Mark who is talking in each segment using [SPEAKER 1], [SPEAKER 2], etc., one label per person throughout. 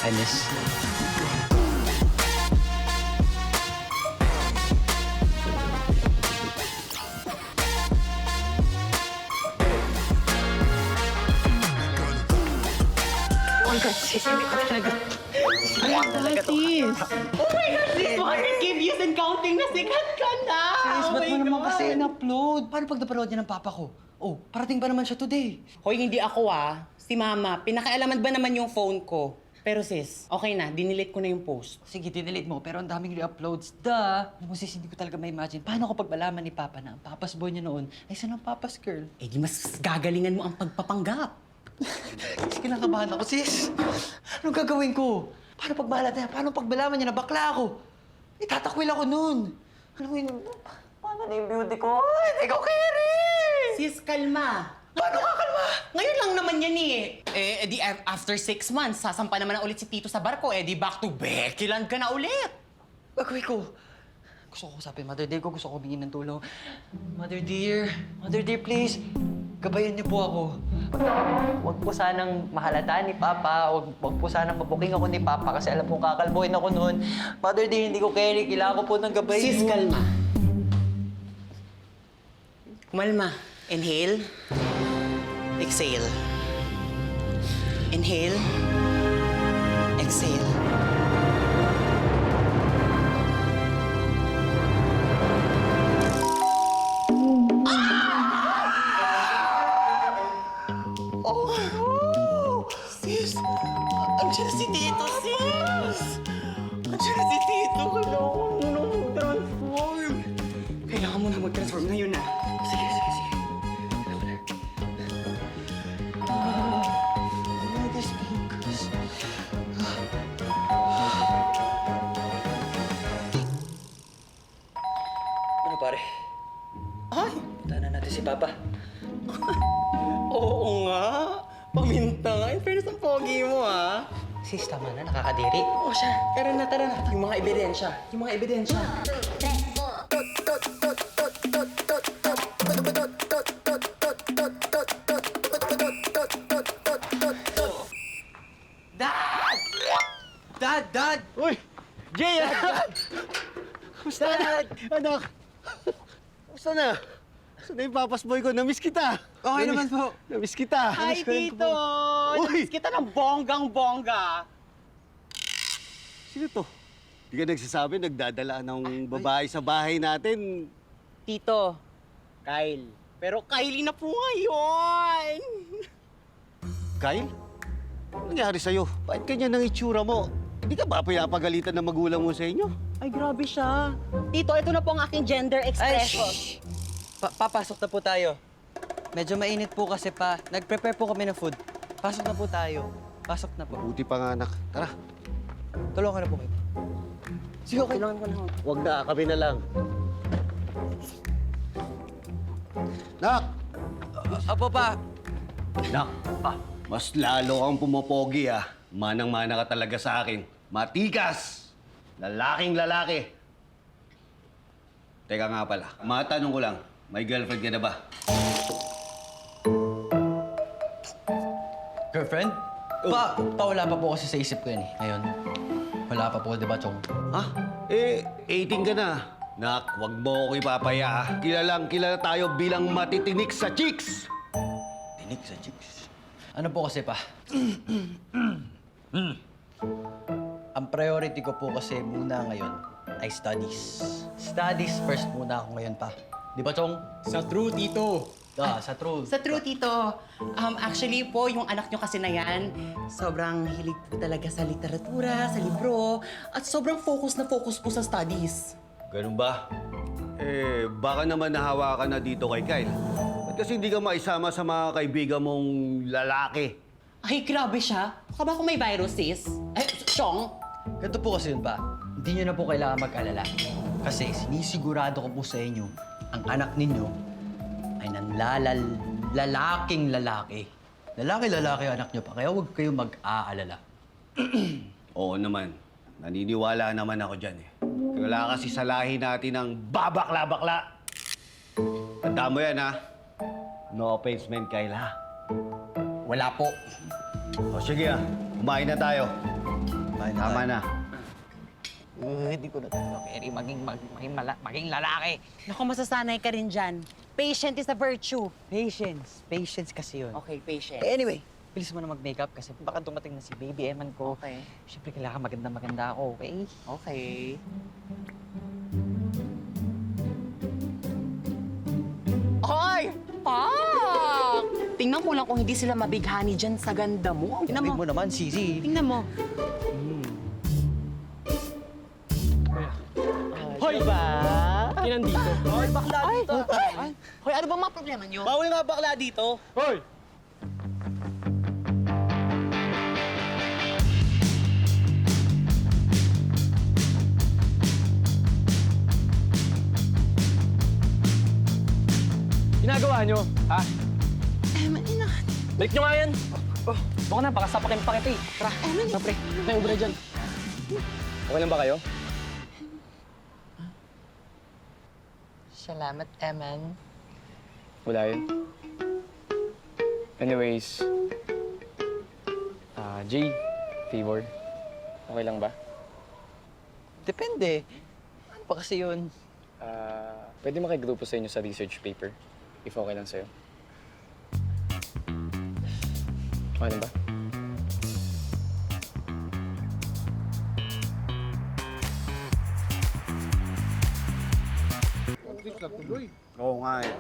[SPEAKER 1] I miss.
[SPEAKER 2] Oh my God, sis, hindi ko talaga.
[SPEAKER 3] Sis! Oh my God, sis! 200K views and counting na sikat ka na!
[SPEAKER 1] Sis,
[SPEAKER 3] Oh
[SPEAKER 1] ba't
[SPEAKER 3] my
[SPEAKER 1] mo naman
[SPEAKER 3] God.
[SPEAKER 1] kasi in-upload? Paano pag napanood niya ng papa ko? Oh, parating pa naman siya today.
[SPEAKER 3] Hoy, hindi ako si Mama. Pinakailaman ba naman yung phone ko? Pero sis, okay na, dinilit ko na yung post.
[SPEAKER 1] Sige, dinelete mo, pero ang daming re-uploads. Duh! Mo sis, hindi ko talaga ma-imagine. Paano ko pag malaman ni Papa na ang papas boy niya noon ay isa ng papas girl?
[SPEAKER 3] Eh di mas gagalingan mo ang pagpapanggap.
[SPEAKER 1] Sis, kinakabahan ako, sis. Anong gagawin ko? Paano pag mahalata niya? Paano pag malaman niya na bakla ako? Itatakwil ako noon. Alam mo yun, paano na yung beauty ko? Ay, ikaw, Keri!
[SPEAKER 3] Sis, kalma.
[SPEAKER 1] Paano ka kalma?
[SPEAKER 3] Ngayon lang naman yan di after 6 months, sasampa naman na ulit si Tito sa barko. Di back to Beckyland ka na ulit.
[SPEAKER 1] Gagawin ko. Gusto ko usapin, Mother Dear ko. Gusto ko humingi ng tulong. Mother Dear, please. Gabayan niyo po ako. Huwag po sanang mahalata ni Papa. Huwag po sanang mabuking ako ni Papa kasi alam mo kakalbohin ako noon. Mother Dear, hindi ko carry. Kailangan ko po ng gabay
[SPEAKER 3] Sis,
[SPEAKER 1] niyo.
[SPEAKER 3] kalma. Kumalma. Inhale. Exhale. Inhale. Exhale. Oh! Sis! Andiyan na si Tito, sis! Andiyan na si Tito! Kailangan mo na mag-transform! Kailangan mo na mag-transform ngayon na.
[SPEAKER 1] Sige. This focus. Ano pare?
[SPEAKER 3] Ay!
[SPEAKER 1] Puntahan na natin si Papa.
[SPEAKER 3] Oo nga! Paminta nga. In fairness, ang pogi mo, ha?
[SPEAKER 1] Sis, tama na. Nakakadiri.
[SPEAKER 3] Oo siya. Tara na. Yung mga ebidensya.
[SPEAKER 1] Dad!
[SPEAKER 4] Uy! Jay! Kumusta? Anak! Kumusta na? Kumusta na yung papas boy ko? Namiss kita!
[SPEAKER 1] Okay naman po.
[SPEAKER 4] Namiss kita!
[SPEAKER 3] Hi,
[SPEAKER 4] Namiss ko rin
[SPEAKER 3] Tito!
[SPEAKER 4] po. Uy!
[SPEAKER 3] Namiss kita ng bonggang-bongga.
[SPEAKER 4] Sino to? Di ka nagsasabi, nagdadala ng babae sa bahay natin.
[SPEAKER 3] Tito, Kyle. Pero Kylie na po ngayon!
[SPEAKER 4] Kyle? Ano nangyari sa'yo? Bakit ganyan ang itsura mo? Hindi ka ba pinapagalitan ng magulang mo sa inyo?
[SPEAKER 3] Ay, grabe siya. Tito, ito na po ang aking gender
[SPEAKER 1] Ay,
[SPEAKER 3] expression.
[SPEAKER 1] shh! Papasok na po tayo. Medyo mainit po kasi pa. Nag-prepare po kami ng food. Pasok na po tayo. Pasok na po.
[SPEAKER 4] Buti pa nga, anak. Tara.
[SPEAKER 1] Tulungan na po kayo.
[SPEAKER 3] Sige, okay. Kailangan ko na.
[SPEAKER 4] Huwag na, kami na lang. Nak!
[SPEAKER 1] Apo pa.
[SPEAKER 4] Nak, mas lalo kang pumopogi ah. Manang-mana ka talaga sa akin. Matikas! Lalaking lalaki. Teka nga pala, matanong ko lang, may girlfriend ka na ba?
[SPEAKER 1] Girlfriend? Wala pa po kasi sa isip ko yan eh. Ngayon, wala pa po, di ba, Chong?
[SPEAKER 4] Ha? 18 ka na. Nak, wag mo ako ipapaya ah. Kilalang kilala tayo bilang matitinik sa chicks.
[SPEAKER 1] Tinig sa chicks. Ano po kasi pa? Ang priority ko po kasi muna ngayon ay studies. Studies first muna ako ngayon pa. Di ba, Chong?
[SPEAKER 3] Sa true, Tito.
[SPEAKER 1] Sa true.
[SPEAKER 3] Sa true, Tito. Actually po, yung anak nyo kasi na yan, sobrang hilig po talaga sa literatura, sa libro, at sobrang focus po sa studies.
[SPEAKER 4] Ganun ba? Baka naman nahawa ka na dito kay Kyle. Ba't kasi hindi ka maisama sa mga kaibigan mong lalaki?
[SPEAKER 3] Ay, grabe siya. Baka ba kung may virus, sis? Chong?
[SPEAKER 1] Ganito po kasi yun pa. Hindi nyo na po kailangan mag-alala. Kasi sinisigurado ko po sa inyo, ang anak ninyo ay lalaking lalaki. Lalaki anak nyo pa, kaya huwag kayong mag-aalala.
[SPEAKER 4] Oo naman. Naniniwala naman ako dyan eh. Wala kasi sa lahi natin ng babakla-bakla. Tanda mo yan, ha? No offense, man, Kyle, ha?
[SPEAKER 3] Wala po.
[SPEAKER 4] O sige, ha. Kumain na tayo. Tama na.
[SPEAKER 3] Hindi ko na talaga carry maging lalaki.
[SPEAKER 2] Naku, masasanay ka rin dyan. Patient is a virtue.
[SPEAKER 1] Patience. Patience kasi yun.
[SPEAKER 2] Okay, patient.
[SPEAKER 1] Anyway, bilis mo na mag-makeup kasi baka dumating na si Baby Eman ko.
[SPEAKER 2] Okay.
[SPEAKER 1] Siyempre, kailangan maganda ako, okay?
[SPEAKER 2] Okay. Hoy! Pak! Tingnan ko lang kung hindi sila mabighani dyan sa ganda mo. Tingnan
[SPEAKER 1] Big
[SPEAKER 2] mo.
[SPEAKER 1] mo naman, Sisi.
[SPEAKER 2] Tingnan mo.
[SPEAKER 1] Hoy! Ba?
[SPEAKER 5] Yan dito.
[SPEAKER 1] Hoy, bakla dito.
[SPEAKER 2] Ay! Hoy, ano bang mga problema nyo?
[SPEAKER 1] Bawal nga bakla dito.
[SPEAKER 5] Hoy! Ginagawa nyo, ha? Balik nyo nga yan. Baka na, baka sapakin pa kita eh. Tara, pre. May ubra dyan. Okay lang ba kayo?
[SPEAKER 2] Salamat, Eman.
[SPEAKER 5] Wala yun. Anyways, Jay, favor. Okay lang ba?
[SPEAKER 1] Depende. Ano pa kasi yun?
[SPEAKER 5] Pwede makigrupo sa inyo sa research paper, if okay lang sa'yo. Okay lang ba?
[SPEAKER 4] Oo nga eh.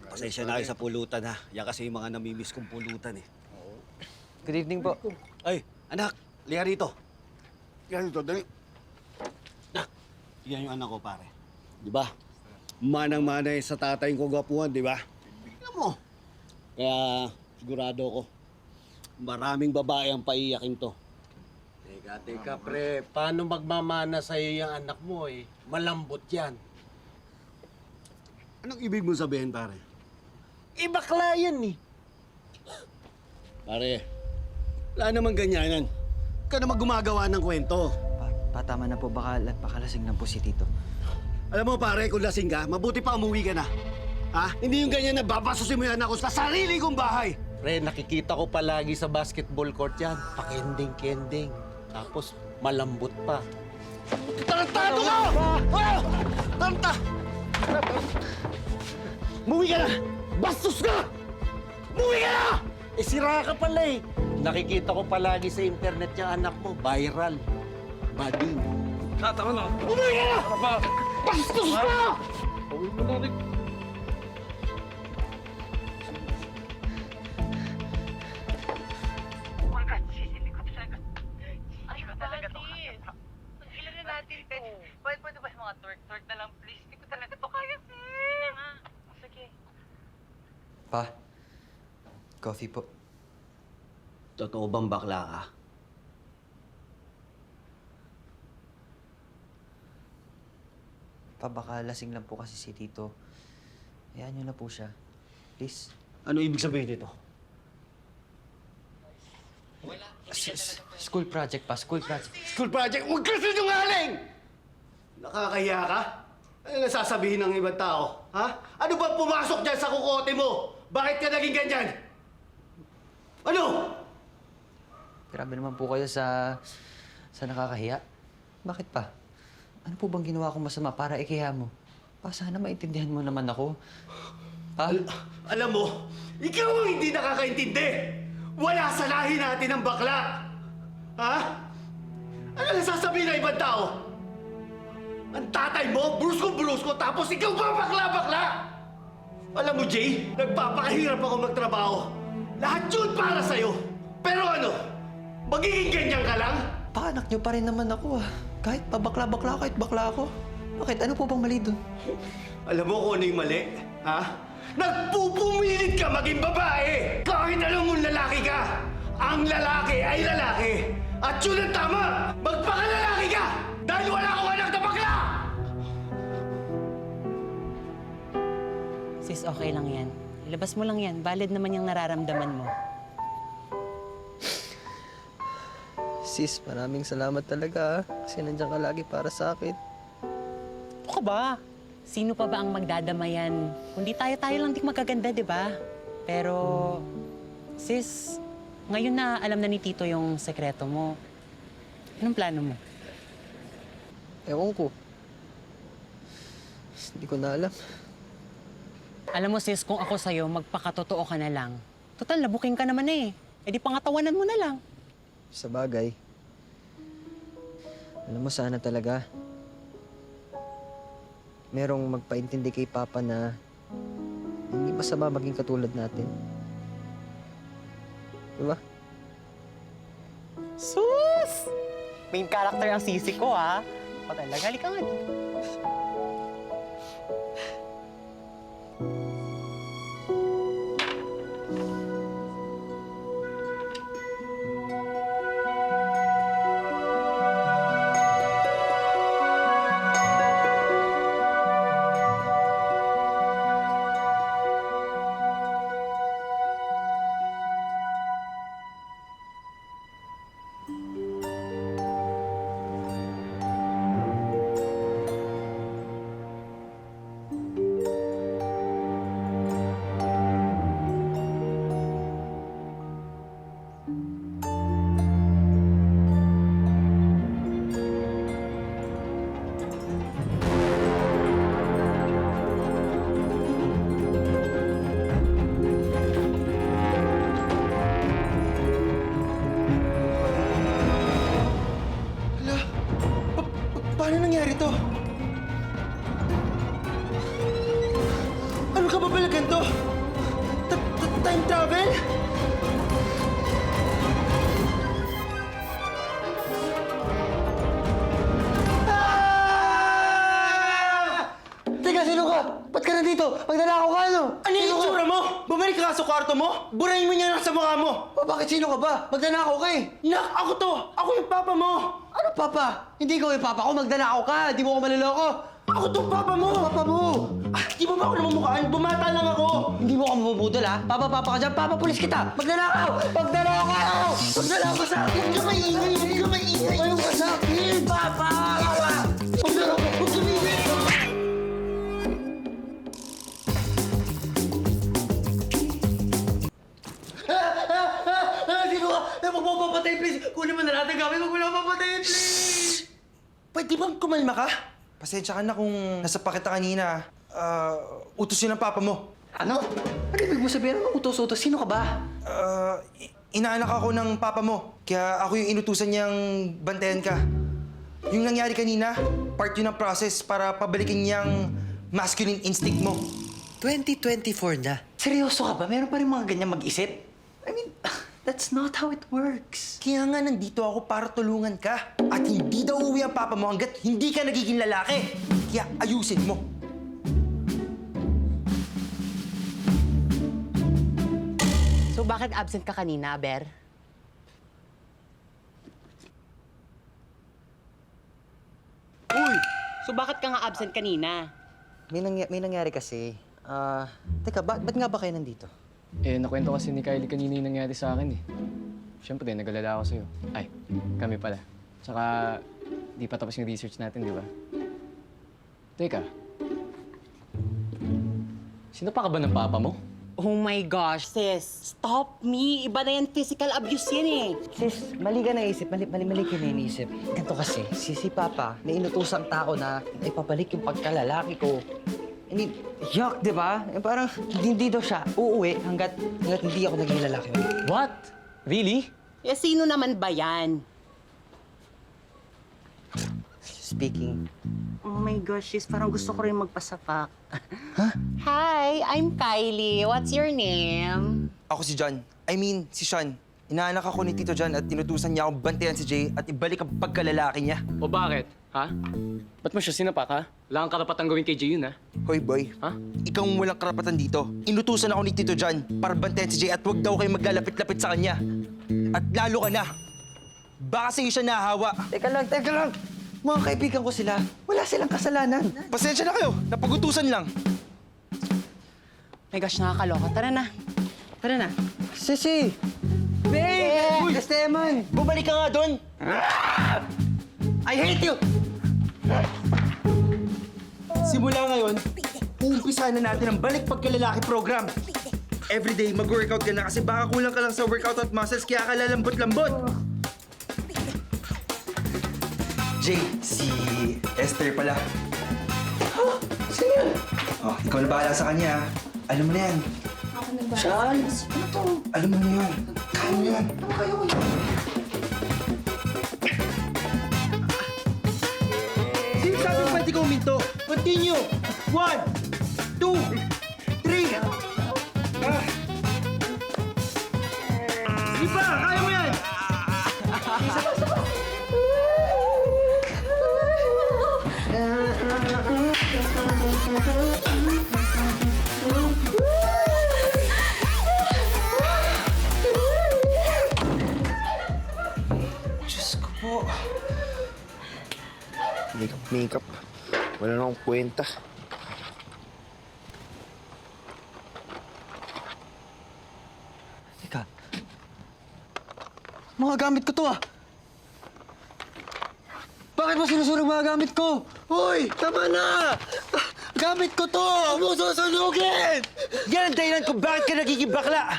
[SPEAKER 4] Pasensya na kayo sa pulutan ha. Yan kasi yung mga namimiss kong pulutan eh.
[SPEAKER 1] Good evening po.
[SPEAKER 4] Ay, anak, liha rito. Liha rito, dali. Nak, yan yung anak ko pare. Di ba? Manang-manay sa tatay ko gwapuhan, di ba? Tignan mo. Kaya sigurado ko, maraming babae ang paiyakin to.
[SPEAKER 6] Teka, pre. Paano magmamana sa'yo yung anak mo eh? Malambot yan.
[SPEAKER 4] Anong ibig mo sabihin, pare?
[SPEAKER 6] Ibakla yan eh.
[SPEAKER 4] Pare, wala namang ganyanan. Ka naman gumagawa ng kwento.
[SPEAKER 1] Patama na po, baka lasing na po si Tito.
[SPEAKER 4] Alam mo, pare, kung lasing ka, mabuti pa umuwi ka na. Ha? Hindi yung ganyan na babasusin mo yung anak ko sa sarili kong bahay.
[SPEAKER 6] Pre, nakikita ko palagi sa basketball court yan. Pakending-kending. Tapos malambot pa.
[SPEAKER 4] Tarantado ka! Ah! Taranta! Umuwi ka na! Bastos ka! Umuwi ka na!
[SPEAKER 6] Eh, sira ka pala eh. Nakikita ko palagi sa internet yung anak mo. Viral. Bading.
[SPEAKER 4] Umuwi ka na! Bastos ka!
[SPEAKER 2] Pwede ba yung mga twerk na lang, please? Hindi ko talaga to kaya, sis. Sige na nga. Sige.
[SPEAKER 1] Pa, coffee po.
[SPEAKER 4] Totoo bang bakla ka?
[SPEAKER 1] Pa, baka lasing lang po kasi si Tito. Hayaan niyo na po siya. Please.
[SPEAKER 4] Ano ibig sabihin nito?
[SPEAKER 1] School project pa, school project.
[SPEAKER 4] School project? Huwag ka sinungaling! Nakakahiya ka? Ano nasasabihin ng ibang tao? Ha? Ano ba pumasok dyan sa kukote mo? Bakit ka naging ganyan? Ano?
[SPEAKER 1] Grabe naman po kayo sa nakakahiya. Bakit pa? Ano po bang ginawa kong masama para ikiya mo? Pa, sana maintindihan mo naman ako. Pa?
[SPEAKER 4] Alam mo, ikaw ang hindi nakakaintindi! Wala sa lahi natin ang bakla! Ha? Ano nasasabihin ng ibang tao? Ang tatay mo, brusko-brusko, tapos ikaw pa bakla-bakla! Alam mo, Jay, nagpapakahirap ako magtrabaho. Lahat yun para sa'yo. Pero ano, magiging ganyan ka lang?
[SPEAKER 1] Pa, anak niyo pa rin naman ako ah. Kahit pa bakla-bakla ako, kahit bakla ako. Bakit? Ano po bang mali doon?
[SPEAKER 4] Alam mo kung ano yung mali? Ha? Nagpupumilit ka maging babae! Kahit alam mong lalaki ka! Ang lalaki ay lalaki! At yun ang tama! Magpakalalaki ka! Dahil wala akong anak na bakla!
[SPEAKER 2] Sis, okay lang yan. Ilabas mo lang yan. Valid naman yung nararamdaman mo.
[SPEAKER 1] Sis, maraming salamat talaga ah. Kasi nandiyan ka lagi para sa akin.
[SPEAKER 2] Ano ka ba? Sino pa ba ang magdadamayan? Kundi tayo-tayo lang di magaganda, di ba? Pero, sis, ngayon na alam na ni Tito yung sekreto mo. Anong plano mo?
[SPEAKER 1] Ewan ko. Hindi ko na alam.
[SPEAKER 2] Alam mo sis, kung ako sa'yo, magpakatotoo ka na lang. Total, nabuking ka naman eh. E di pangatawanan mo na lang.
[SPEAKER 1] Sa bagay. Alam mo, sana talaga merong magpaintindi kay Papa na hindi masama maging katulad natin. Diba?
[SPEAKER 2] Sus! Main character ang sisi ko, ha? O talaga, halika nga dito.
[SPEAKER 3] Paano nangyari to? Ano ka ba pala ganito? Time travel?
[SPEAKER 4] Teka, sino ka? Ba't ka nandito? Magdala ako ka, ano?
[SPEAKER 3] Ano yung itsura mo? Bumalik ka sa kwarto mo? Burahin mo niya sa mukha mo!
[SPEAKER 4] Bakit sino ka ba? Magdala ako ka eh.
[SPEAKER 3] Nak, ako to! Ako yung papa mo!
[SPEAKER 4] Ano, Papa? Hindi ko yung Papa ko. Magdala ako ka. Di mo ako maloloko.
[SPEAKER 3] Ako tong papa mo!
[SPEAKER 4] Papa mo!
[SPEAKER 3] Di mo ba ako namumukhaan? Bumata lang ako!
[SPEAKER 4] Hindi mo ako mabubudol, ha? Papa ka dyan. Papa, pulis kita. Magdala ako! Magdala ako! Magdala ako sa akin! Huwag ka maingay! Huwag ka maingay! Ayaw ka sa akin! Papa! Magdala ako! Huwag ka maingay! Sino ka? Huwag mo papatay, please! Kunin mo na lahat ng gamit. Huwag mo na papatayin, please!
[SPEAKER 3] Pwede bang kumalma ka? Pasensya ka na kung nasa pakita kanina. Utos yun ng papa mo.
[SPEAKER 4] Ano? Ano ibig mo sabihin? Ano utos-utos? Sino ka ba?
[SPEAKER 3] Inaanak ako ng papa mo. Kaya ako yung inutusan niyang bantayan ka. Yung nangyari kanina, part yun ng process para pabalikin niyang masculine instinct mo.
[SPEAKER 1] 2024 na.
[SPEAKER 4] Seryoso ka ba? Meron pa rin mga ganyan mag-isip? I mean, that's not how it works.
[SPEAKER 3] Kaya nga nandito ako para tulungan ka. At hindi daw uuwi ang papa mo hanggat hindi ka nagiging lalaki. Kaya ayusin mo.
[SPEAKER 2] So bakit absent ka kanina, Ber? Uy! So bakit ka nga absent kanina?
[SPEAKER 1] May nangyari kasi. Teka, ba't nga ba kayo nandito?
[SPEAKER 5] Eh, nakwento kasi ni Kylie kanina yung nangyari sa akin eh. Siyempre, nag-alala ako sa'yo. Ay, kami pala. Tsaka, di pa tapos yung research natin, di ba? Teka. Sino pa ka ba ng papa mo?
[SPEAKER 2] Oh my gosh, sis. Stop me. Iba na yan, physical abuse yan eh.
[SPEAKER 1] Sis, mali ka naisip. Mali ka naisip. Ganito kasi, si Papa, na inutosang tao na ipabalik yung pagkalalaki ko. I mean, yuck, di ba? Eh, parang hindi daw siya uuwi hanggat hindi ako naging lalaki ulit.
[SPEAKER 5] What? Really?
[SPEAKER 2] Eh, sino naman ba yan?
[SPEAKER 1] Speaking.
[SPEAKER 2] Oh my gosh, sis. Parang gusto ko rin magpasapak. Hi, I'm Kylie. What's your name?
[SPEAKER 3] Ako si John. I mean, si Sean. Inaanak ako ni Tito John at tinutusan niya akong bantayan si Jay at ibalik ang pagkalalaki niya.
[SPEAKER 5] O bakit? Ha? Ba't mo siya sinapak, ha? Wala kang karapatang gawin kay Jay yun, ha?
[SPEAKER 3] Hoy boy,
[SPEAKER 5] Ha?
[SPEAKER 3] ikaw ang walang karapatan dito. Inutusan ako ni Tito John para bantayan si Jay at huwag daw kayo maglalapit-lapit sa kanya. At lalo ka na. Baka sa'yo siya nahawa.
[SPEAKER 1] Teka lang. Mga kaibigan ko sila. Wala silang kasalanan.
[SPEAKER 3] Pasensya na kayo. Napagutusan lang.
[SPEAKER 2] My gosh, nakakaloka. Tara na. Tara na.
[SPEAKER 1] Sisi! Babe!
[SPEAKER 3] Uy!
[SPEAKER 1] Esteban!
[SPEAKER 3] Bumalik ka nga doon.
[SPEAKER 1] I hate you!
[SPEAKER 3] Simula ngayon, uumpisahan na natin ang Balik Pagkalalaki program. Everyday, mag-workout ka na kasi baka kulang ka lang sa workout at muscles kaya ka lalambot-lambot. Jay, si Esther pala.
[SPEAKER 1] Sino yan?
[SPEAKER 3] Oh, ikaw na bahala sa kanya. Alam mo na yan.
[SPEAKER 1] Saan? Ano to?
[SPEAKER 3] Alam mo na yan. Kaya mo yan.
[SPEAKER 1] Ano kayo?
[SPEAKER 3] Sino sabi pwede ka uminto? Continue! 1, 2, 3! Sige pa! Kaya mo yan! Diyos ko po.
[SPEAKER 7] Makeup. Wala na akong kwenta.
[SPEAKER 1] Teka. Mga gamit ko to ah. Bakit mo sinusunog mga gamit ko?
[SPEAKER 3] Hoy! Tama na! Gamit ko to! Huwag mo susunugin! Yan ang dahilan kung bakit ka nagiging bakla!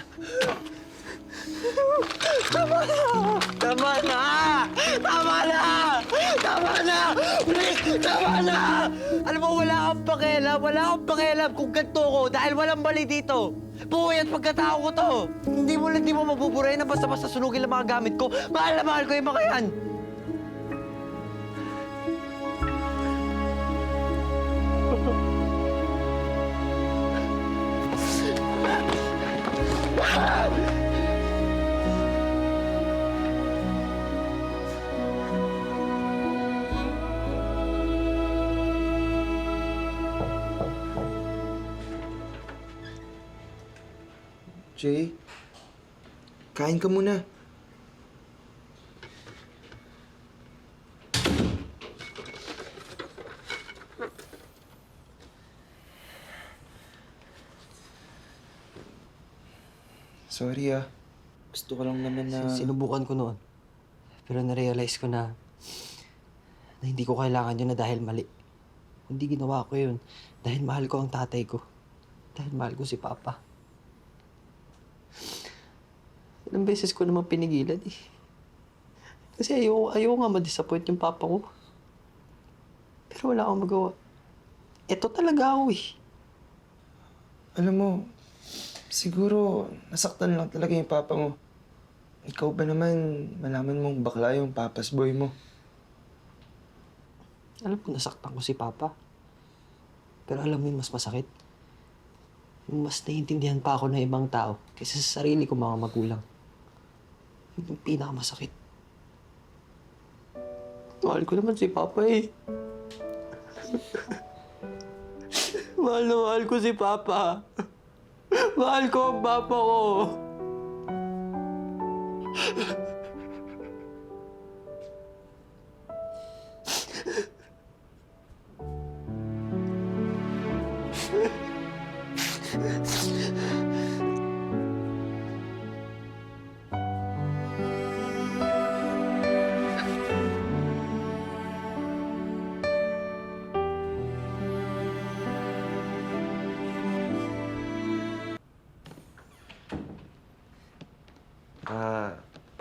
[SPEAKER 3] Tama na! Tama na! Tama na! Tama na! Please! Tama na! Alam mo, wala kang pakialam kung ganito ko dahil walang mali dito. Buhay at pagkatao ko to. Hindi mo mabuburay na basta-basta sunugin ang mga gamit ko. Mahal na mahal ko yung mga yan. Jay, kain ka muna. Sorry ah. Gusto ko lang naman na...
[SPEAKER 1] Sinubukan ko noon. Pero na-realize ko na hindi ko kailangan yun na dahil mali. Hindi ginawa ko yun dahil mahal ko ang tatay ko. Dahil mahal ko si Papa. Ilang beses ko naman pinigilan eh. Kasi ayoko nga ma-disappoint yung Papa ko. Pero wala akong magawa. Ito talaga ako eh.
[SPEAKER 3] Alam mo, siguro nasaktan lang talaga yung Papa mo. Ikaw ba naman, malaman mong bakla yung papas boy mo?
[SPEAKER 1] Alam ko nasaktan ko si Papa. Pero alam mo yung mas masakit? Yung mas naiintindihan pa ako ng ibang tao kaysa sa sarili ko mga magulang. Yun yung pinakamasakit. Mahal ko naman si Papa eh. Mahal na mahal ko si Papa. Mahal ko ang Papa ko.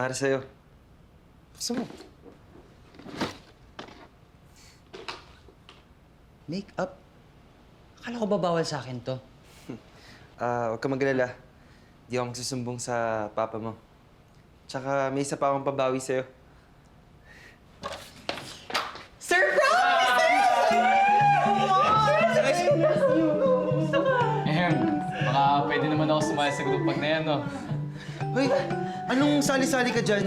[SPEAKER 3] Para sa'yo. Gusto mo?
[SPEAKER 1] Make-up? Akala ko ba bawal sa akin to?
[SPEAKER 3] Huwag ka magalala. Di ako magsusumbong sa Papa mo. Tsaka may isa pa akong pabawi sa'yo.
[SPEAKER 5] Baka pwede naman ako sumali sa grupag na yan, no?
[SPEAKER 3] Hoy, anong sali-sali ka dyan?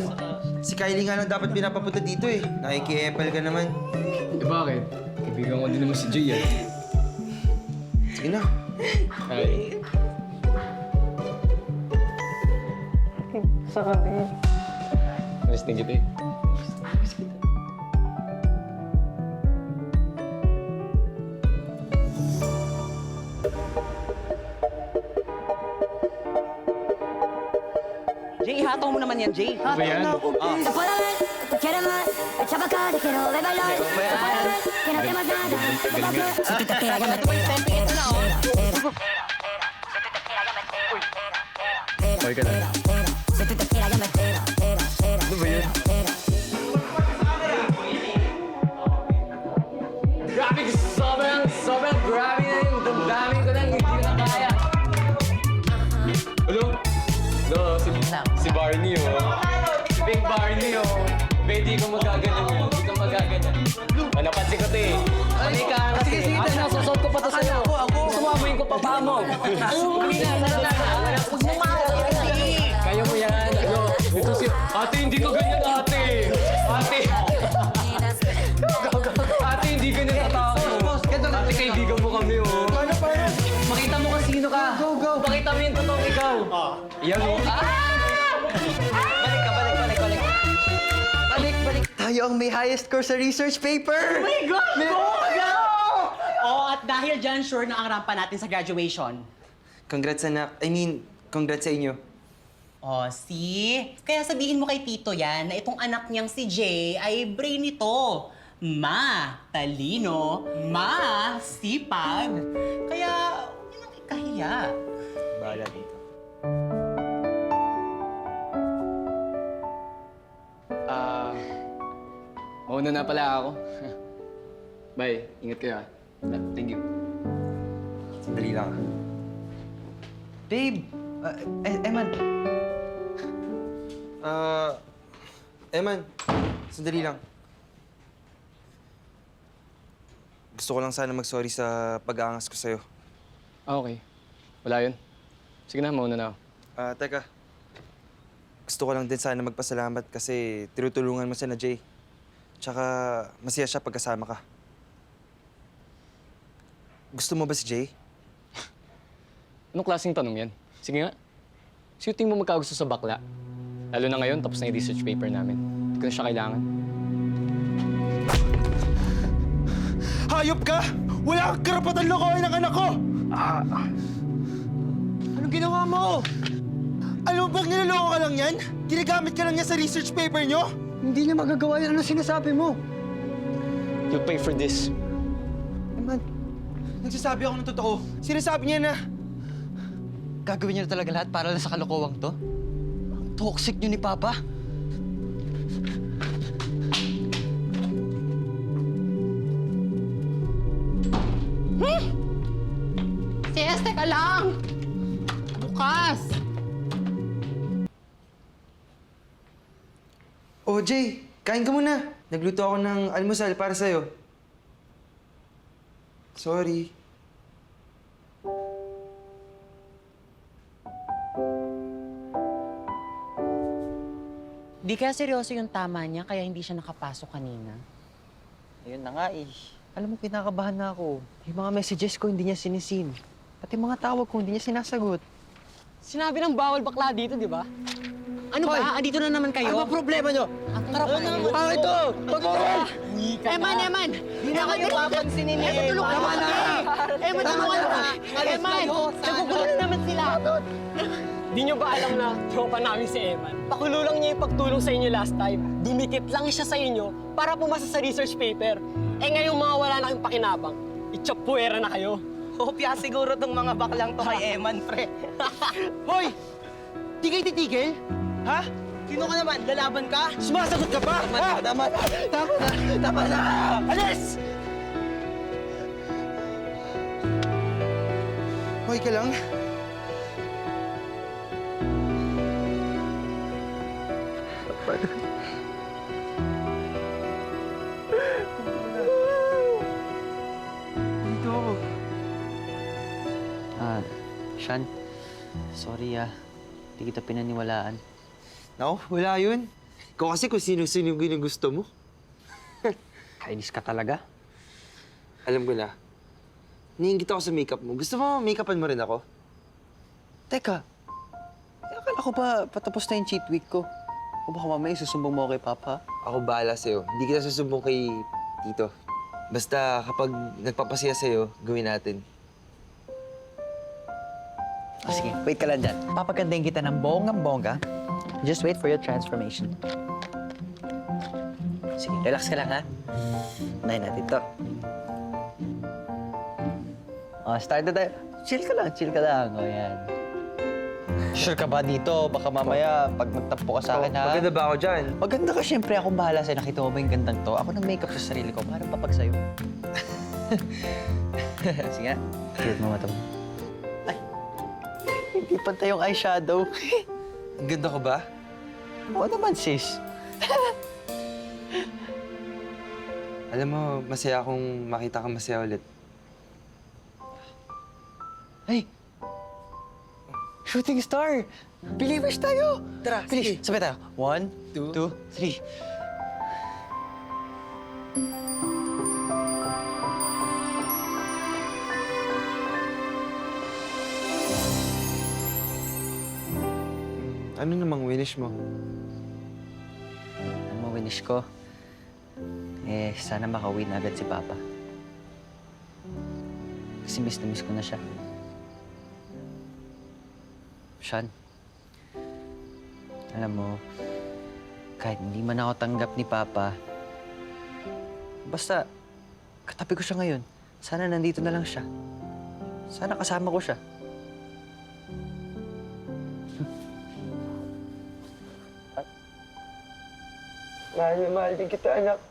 [SPEAKER 3] Si Kylie nga lang dapat pinapapunta dito eh. Nakiki-epal ka naman.
[SPEAKER 5] Eh bakit? Kaibigan ko din naman si Jay, ah.
[SPEAKER 3] Sige na.
[SPEAKER 5] Hi. Miss din kita eh.
[SPEAKER 2] Jay, ihatong mo naman yan, Jay.
[SPEAKER 5] Ano ba yan?
[SPEAKER 8] Se puede ver, quiere más, echa pa' acá, te quiero ver bailar. Se puede ver, que no temas nada, si tú te pegas, yo me tiro.
[SPEAKER 5] Okay ka na.
[SPEAKER 8] Si tú te tiras, yo me tiro.
[SPEAKER 5] Ano ba yan? Si Barney, oh. Si Big Barney, oh. Be, di ka magaganan yun. Di ka magaganan. Napansin ko to eh. Panay ka kasi. Sige, sige. Nasusot ko pa to sa'yo. Gusto mo amuin ko pa pa mo. Kaya mo yan. Ano? Ito si... Ate, hindi ko ganyan, ate. Ate. Ate, hindi ganyan katao. Ate, kaibigan mo kami, oh. Paano? Makita mo kung sino ka. Go. Makita mo yung totoong ikaw. Yan, oh.
[SPEAKER 1] Balik. Tayo ang may highest score sa research paper!
[SPEAKER 2] Oh my God! Oh, at dahil dyan, sure na ang rampa natin sa graduation.
[SPEAKER 3] Congrats, anak. Congrats sa inyo.
[SPEAKER 2] Oh, see? Kaya sabihin mo kay Tito yan na itong anak niyang si Jay ay brain nito. Talino, sipag. Kaya, huwag niyo nang ikahiya.
[SPEAKER 3] Bahala dito.
[SPEAKER 5] Mauna na pala ako. Bye. Ingat kayo, ah. Thank you.
[SPEAKER 3] Sandali lang.
[SPEAKER 1] Babe! Eman,
[SPEAKER 3] Eman, sandali lang. Gusto ko lang sana mag-sorry sa pag-aangas ko sa'yo.
[SPEAKER 5] Okay. Wala yun. Sige na, mauna na ako.
[SPEAKER 3] Teka. Gusto ko lang din sana magpasalamat kasi tinutulungan mo si na Jay. Tsaka masaya siya pagkasama ka. Gusto mo ba si Jay?
[SPEAKER 5] Anong klaseng tanong yan? Sige nga. Sino tingin mo magkagusto sa bakla? Lalo na ngayon, tapos na yung research paper namin. Hindi ko na siya kailangan.
[SPEAKER 3] Hayop ka! Wala kang karapatan lokohin ang anak ko! Anong ginawa mo? Alam mo bang nilaloko ka lang yan? Ginagamit ka lang niya sa research paper niyo?
[SPEAKER 1] hindi niya magagawa yun. Ano sinasabi mo?
[SPEAKER 5] You'll pay for this.
[SPEAKER 3] Eman, nagsasabi ako ng totoo. Sinasabi niya na...
[SPEAKER 1] Gagawin niya na talaga lahat para lang sa kalokowang to? Ang toxic niyo ni Papa.
[SPEAKER 2] Sis, teka lang! Bukas!
[SPEAKER 3] Oh, Jay, kain ka muna. Nagluto ako ng almusal para sa'yo. Sorry.
[SPEAKER 2] Di kaya seryoso yung tama niya, kaya hindi siya nakapasok kanina.
[SPEAKER 1] Ayun na nga eh. Alam mo, kinakabahan na ako. Yung mga messages ko, hindi niya sinisin. Pati mga tawag ko, hindi niya sinasagot.
[SPEAKER 2] Sinabi ng bawal bakla dito, di ba? Ano ba? Andito na naman kayo?
[SPEAKER 1] Ano ba problema niyo?
[SPEAKER 2] Ang karap na naman.
[SPEAKER 1] Bakit to? Pag-oral!
[SPEAKER 2] Eman! Hindi na kayo papansinin ni Eman.
[SPEAKER 1] Tama na!
[SPEAKER 2] Eman, tulungan ka! Eman! Nagugulo na naman sila!
[SPEAKER 9] Di nyo ba alam na tropa namin si Eman? Pakulo lang niya yung pagtulong sa inyo last time. Dumikit lang siya sa inyo para pumasa sa research paper. Eh ngayong mga wala na kayong pakinabang, itsapuera na kayo.
[SPEAKER 2] Hopya siguro tong mga baklang to kay Eman, pre.
[SPEAKER 3] Hoy! Di kayo titigil? Ha?
[SPEAKER 2] Sino ka naman? Lalaban ka?
[SPEAKER 3] Sumasagot ka pa?
[SPEAKER 1] Tama na!
[SPEAKER 3] Alis! Hoy ka lang. Dito ako.
[SPEAKER 1] Sean, sorry Hindi kita pinaniwalaan.
[SPEAKER 3] Naku, wala yun. Ikaw kasi kung sino-sino yung ginugusto mo.
[SPEAKER 1] Kainis ka talaga.
[SPEAKER 3] Alam ko na. Niingit ako sa makeup mo. Gusto mo make-upan mo rin ako?
[SPEAKER 1] Teka, akala ko ba patapos na yung cheat week ko? O baka mamaya susumbong mo kay Papa?
[SPEAKER 3] Ako bahala sa'yo. Hindi kita susumbong kay Tito. Basta kapag nagpapasaya sa'yo, gawin natin.
[SPEAKER 1] Sige, wait ka lang dyan. Papagandahin kita ng bonggang-bongga. Just wait for your transformation. Sige, relax ka lang, ha? Unahin natin to. Start na tayo. Chill ka lang. O, yan. Sure ka ba dito? Baka mamaya, pag magtampo ka sa akin, ha?
[SPEAKER 3] Maganda ba ako dyan?
[SPEAKER 1] Maganda ka, syempre. Akong bahala sa'yo. Nakita mo ba yung gandang to? Ako nag-makeup sa sarili ko. Parang papag sa'yo. Sige nga. Cute mo mata mo. Ay! Hindi pantay yung eyeshadow.
[SPEAKER 3] Ang ganda ko ba?
[SPEAKER 1] Oo naman, sis.
[SPEAKER 10] Alam mo, masaya akong makita ka masaya ulit.
[SPEAKER 1] Ay! Shooting star! Believers tayo! Tara, bilis. Sabay tayo. 1, 2, 3.
[SPEAKER 10] Ano namang winish mo?
[SPEAKER 1] Ang mawinish ko, sana makauwi na agad si Papa. Kasi miss na miss ko na siya. Sean, alam mo, kahit hindi man ako tanggap ni Papa, basta katabi ko siya ngayon. Sana nandito na lang siya. Sana kasama ko siya.
[SPEAKER 10] Mahal din kita, anak.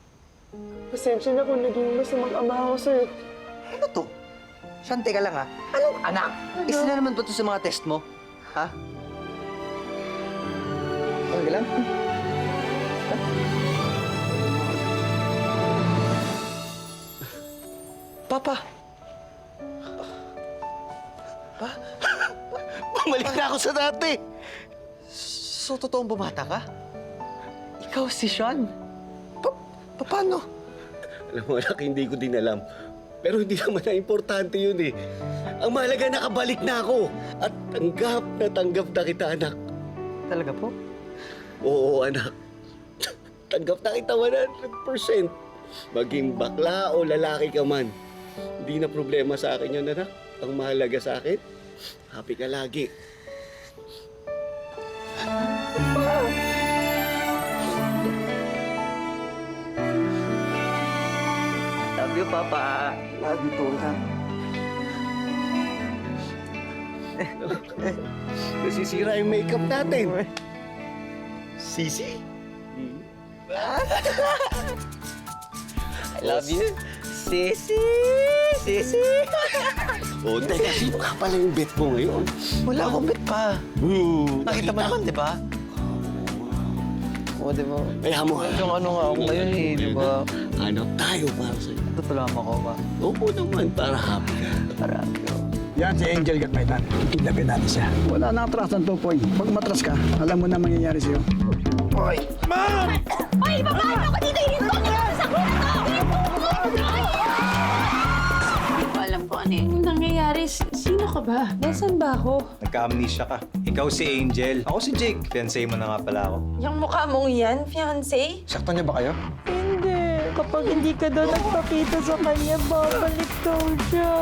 [SPEAKER 9] Pasensya na kung naging masamang ama ako sa'yo.
[SPEAKER 1] Ano to? Sean, teka lang ha. Anong anak? Isa na naman ba to sa mga test mo? Ha? Okay lang? Papa!
[SPEAKER 6] Bumalik na ako sa dati.
[SPEAKER 1] So, totoong bumata ka? Ikaw si Sean? Paano?
[SPEAKER 6] Alam mo, anak, hindi ko din alam. Pero hindi naman na importante yun eh. Ang mahalaga, nakabalik na ako. At tanggap na kita, anak.
[SPEAKER 1] Talaga po?
[SPEAKER 6] Oo, anak. Tanggap na kita 100%. Maging bakla o lalaki ka man. Hindi na problema sa akin yun, anak. Ang mahalaga sa akin, happy ka lagi.
[SPEAKER 1] Love you, Papa.
[SPEAKER 6] Love you too, anak. Nasisira yung makeup natin. Sisi?
[SPEAKER 1] I love you. Sisi! Sisi!
[SPEAKER 6] O, teka, sino ka pala yung bet mo ngayon?
[SPEAKER 1] Wala akong bet pa. Nakita mo naman, di ba? Oo, di ba?
[SPEAKER 6] Kaya mo,
[SPEAKER 1] Yung ano nga ako ngayon eh, di ba?
[SPEAKER 6] hanap tayo para sa'yo.
[SPEAKER 1] Tutulungan mo ko ba?
[SPEAKER 6] Oo naman, para happy ka.
[SPEAKER 1] Marami ko.
[SPEAKER 11] Yan si Angel Gatmaitan. Kidnapin natin siya. Wala na atras ng 2 point. Pag matras ka, alam mo na mangyayari sa'yo.
[SPEAKER 8] Hoy, ibabaan ako dito! Hinto niyo ako sa kwarto! Hindi ko alam kung ano yung nangyayari. Sino ka ba? Nasaan ba ako?
[SPEAKER 12] Nagka-amnesia ka. Ikaw si Angel. Ako si Jake. Fiancé mo na nga pala ako.
[SPEAKER 8] Yung mukha mong yan, fiancé?
[SPEAKER 10] Saktan niya ba kayo?
[SPEAKER 8] Hindi. Kapag hindi ka daw nagpakita sa kanya, babalik daw siya.